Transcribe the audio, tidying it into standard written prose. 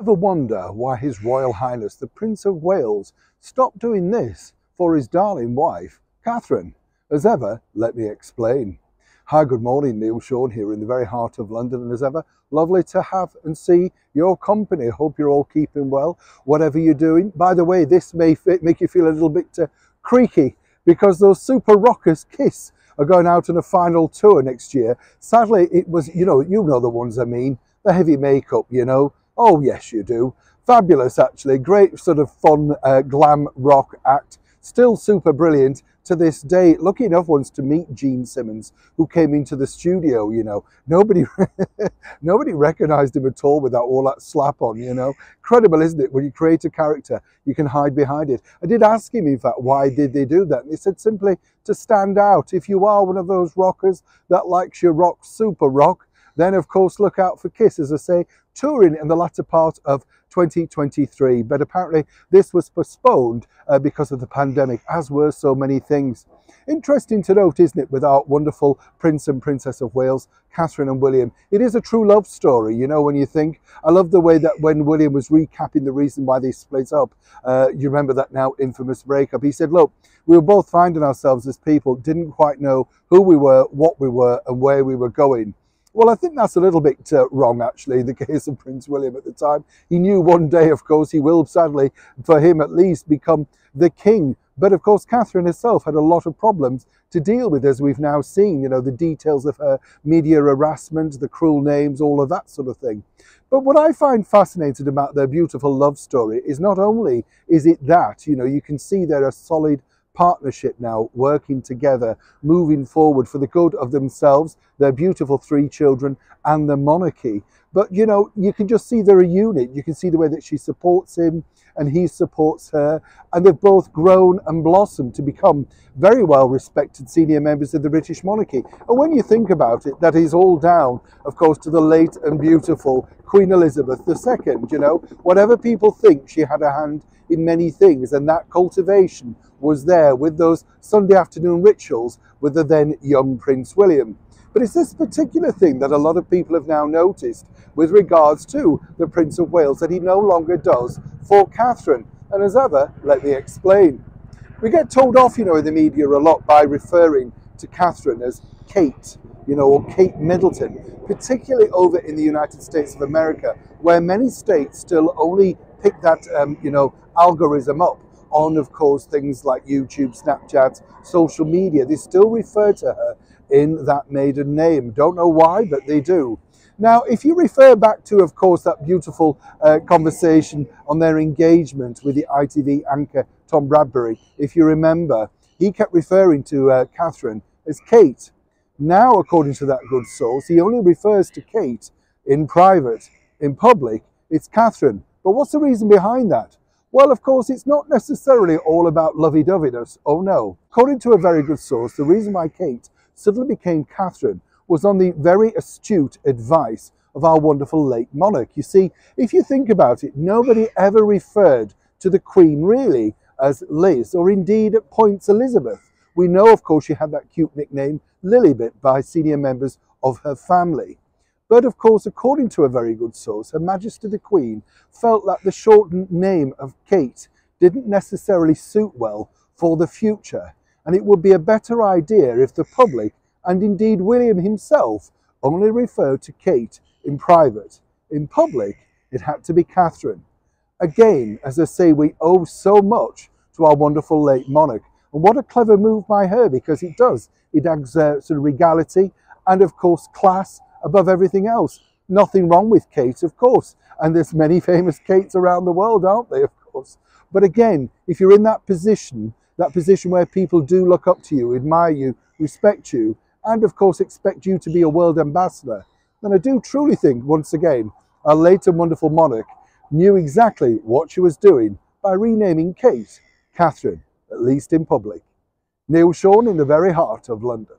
Ever wonder why His Royal Highness the Prince of Wales stopped doing this for his darling wife, Catherine? As ever, let me explain. Hi, good morning, Neil Sean here in the very heart of London, and as ever, lovely to have and see your company. Hope you're all keeping well, whatever you're doing. By the way, this may make you feel a little bit creaky, because those super rockers Kiss are going out on a final tour next year. Sadly, it was, you know the ones I mean, the heavy makeup, you know. Oh yes, you do. Fabulous, actually. Great sort of fun glam rock act. Still super brilliant to this day. Lucky enough once to meet Gene Simmons, who came into the studio, you know. Nobody recognized him at all without all that slap on, you know. Incredible, isn't it? When you create a character, you can hide behind it. I did ask him, in fact, why did they do that? And he said simply to stand out. If you are one of those rockers that likes your rock, super rock, then of course look out for Kiss, as I say, touring in the latter part of 2023. But apparently this was postponed because of the pandemic, as were so many things. Interesting to note, isn't it, with our wonderful Prince and Princess of Wales, Catherine and William. It is a true love story, you know, when you think. I love the way that when William was recapping the reason why they split up, you remember that now infamous breakup, he said, look, we were both finding ourselves as people, didn't quite know who we were, what we were, and where we were going. Well, I think that's a little bit wrong, actually, the case of Prince William at the time. He knew one day, of course, he will, sadly, for him at least, become the king. But, of course, Catherine herself had a lot of problems to deal with, as we've now seen, you know, the details of her media harassment, the cruel names, all of that sort of thing. But what I find fascinating about their beautiful love story is not only is it that, you know, you can see they're a solid partnership now, working together, moving forward for the good of themselves, their beautiful 3 children, and the monarchy. But, you know, you can just see they're a unit. You can see the way that she supports him and he supports her, and they've both grown and blossomed to become very well respected senior members of the British monarchy. And when you think about it, that is all down, of course, to the late and beautiful Queen Elizabeth II. You know, whatever people think, she had a hand in many things, and that cultivation was there with those Sunday afternoon rituals with the then young Prince William. But it's this particular thing that a lot of people have now noticed with regards to the Prince of Wales that he no longer does for Catherine. And as ever, let me explain. We get told off, you know, in the media a lot by referring to Catherine as Kate, you know, or Kate Middleton, particularly over in the United States of America, where many states still only pick that, you know, algorithm up on, of course, things like YouTube, Snapchat, social media. They still refer to her in that maiden name. Don't know why, but they do. Now, if you refer back to, of course, that beautiful conversation on their engagement with the ITV anchor Tom Bradbury, if you remember, he kept referring to Catherine as Kate. Now, according to that good source, he only refers to Kate in private. In public, it's Catherine. But what's the reason behind that? Well, of course, it's not necessarily all about lovey-doveyness. Oh no. According to a very good source, the reason why Kate suddenly became Catherine was on the very astute advice of our wonderful late monarch. You see, if you think about it, nobody ever referred to the Queen really as Liz, or indeed at points Elizabeth. We know, of course, she had that cute nickname Lilibet by senior members of her family. But of course, according to a very good source, Her Majesty the Queen felt that the shortened name of Kate didn't necessarily suit well for the future, and it would be a better idea if the public, and indeed William himself, only referred to Kate in private. In public, it had to be Catherine. Again, as I say, we owe so much to our wonderful late monarch, and what a clever move by her, because it does. It adds sort of regality and, of course, class above everything else. Nothing wrong with Kate, of course, and there's many famous Kates around the world, aren't they, of course. But again, if you're in that position where people do look up to you, admire you, respect you, and of course expect you to be a world ambassador, then I do truly think, once again, our late and wonderful monarch knew exactly what she was doing by renaming Kate Catherine, at least in public. Neil Sean in the very heart of London.